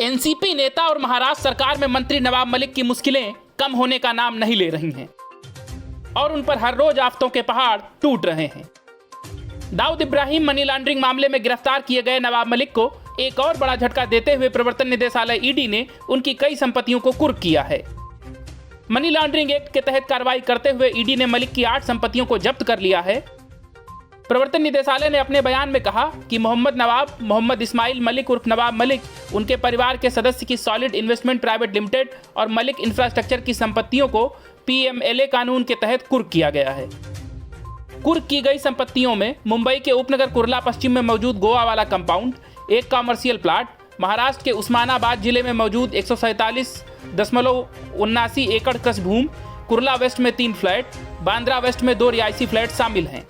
NCP नेता और महाराष्ट्र सरकार में मंत्री नवाब मलिक की मुश्किलें कम होने का नाम नहीं ले रही हैं और उन पर हर रोज आफतों के पहाड़ टूट रहे हैं। दाऊद इब्राहिम मनी लॉन्ड्रिंग मामले में गिरफ्तार किए गए नवाब मलिक को एक और बड़ा झटका देते हुए प्रवर्तन निदेशालय ईडी ने उनकी कई संपत्तियों को कुर्क किया है। मनी लॉन्ड्रिंग एक्ट के तहत कार्रवाई करते हुए ईडी ने मलिक की 8 संपत्तियों को जब्त कर लिया है। प्रवर्तन निदेशालय ने अपने बयान में कहा कि मोहम्मद इस्माइल मलिक उर्फ नवाब मलिक, उनके परिवार के सदस्य की सॉलिड इन्वेस्टमेंट प्राइवेट लिमिटेड और मलिक इंफ्रास्ट्रक्चर की संपत्तियों को पीएमएलए कानून के तहत कुर्क किया गया है। कुर्क की गई संपत्तियों में मुंबई के उपनगर कुर्ला पश्चिम में मौजूद गोवा वाला कंपाउंड, एक कॉमर्शियल प्लाट, महाराष्ट्र के उस्मानाबाद जिले में मौजूद 147.79 एकड़ कृषि भूमि, कुर्ला वेस्ट में 3 फ्लैट, बांद्रा वेस्ट में 2 रिहायशी फ्लैट शामिल हैं।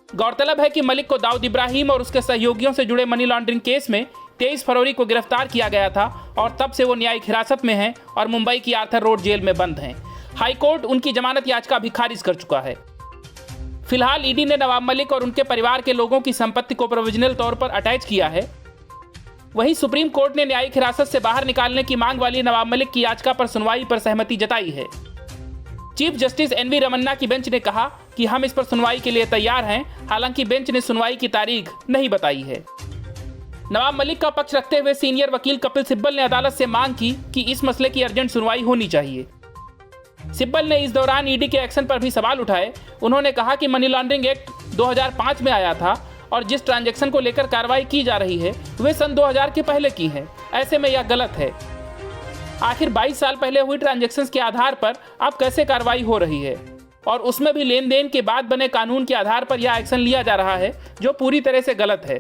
गौरतलब है कि मलिक को दाऊद इब्राहिम और उसके सहयोगियों से जुड़े मनी लॉन्ड्रिंग केस में 23 फरवरी को गिरफ्तार किया गया था और तब से वो न्यायिक हिरासत में हैं और मुंबई की आर्थर रोड जेल में बंद हैं। हाईकोर्ट उनकी जमानत याचिका भी खारिज कर चुका है। फिलहाल ईडी ने नवाब मलिक और उनके परिवार के लोगों की संपत्ति को प्रोविजनल तौर पर अटैच किया है। वहीं सुप्रीम कोर्ट ने न्यायिक हिरासत से बाहर निकालने की मांग वाली नवाब मलिक की याचिका पर सुनवाई पर सहमति जताई है। चीफ जस्टिस एनवी रमन्ना की बेंच ने कहा कि हम इस पर सुनवाई के लिए तैयार हैं, हालांकि बेंच ने सुनवाई की तारीख नहीं बताई है। नवाब मलिक का पक्ष रखते हुए सीनियर वकील कपिल सिब्बल ने अदालत से मांग की कि इस मसले की अर्जेंट सुनवाई होनी चाहिए। सिब्बल ने इस दौरान ईडी के एक्शन पर भी सवाल उठाए। उन्होंने कहा कि मनी लॉन्ड्रिंग एक्ट 2005 में आया था और जिस ट्रांजैक्शन को लेकर कार्रवाई की जा रही है वे सन 2000 के पहले की है। ऐसे में यह गलत है। आखिर 22 साल पहले हुई ट्रांजैक्शंस के आधार पर अब कैसे कार्रवाई हो रही है और उसमें भी लेन देन के बाद बने कानून के आधार पर यह एक्शन लिया जा रहा है जो पूरी तरह से गलत है।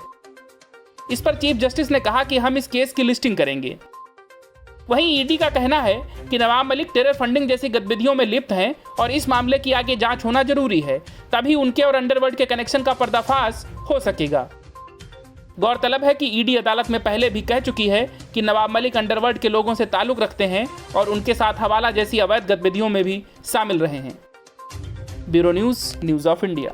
इस पर चीफ जस्टिस ने कहा कि हम इस केस की लिस्टिंग करेंगे। वहीं ईडी का कहना है कि नवाब मलिक टेरर फंडिंग जैसी गतिविधियों में लिप्त हैं और इस मामले की आगे जांच होना जरूरी है, तभी उनके और अंडरवर्ल्ड के कनेक्शन का पर्दाफाश हो सकेगा। गौरतलब है कि ईडी अदालत में पहले भी कह चुकी है कि नवाब मलिक अंडरवर्ल्ड के लोगों से ताल्लुक रखते हैं और उनके साथ हवाला जैसी अवैध गतिविधियों में भी शामिल रहे हैं। Bureau news of India.